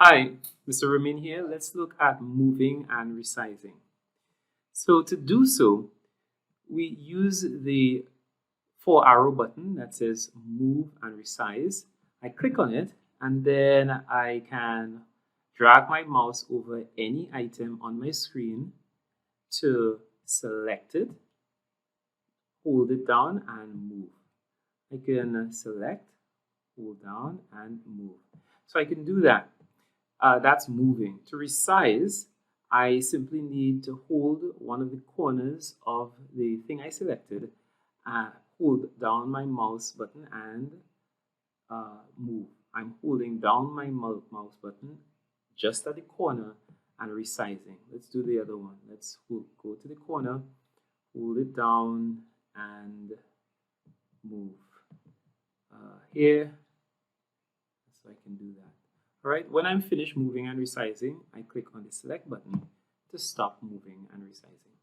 Hi, Mr. Ramin here. Let's look at moving and resizing. So to do so, we use the 4-arrow button that says move and resize. I click on it and then I can drag my mouse over any item on my screen to select it, hold it down and move. I can select, hold down and move. So I can do that. That's moving. To resize, I simply need to hold one of the corners of the thing I selected, hold down my mouse button and move. I'm holding down my mouse button just at the corner and resizing. Let's do the other one. Let's go to the corner, hold it down and move. Here, so I can do that. All right, when I'm finished moving and resizing, I click on the select button to stop moving and resizing.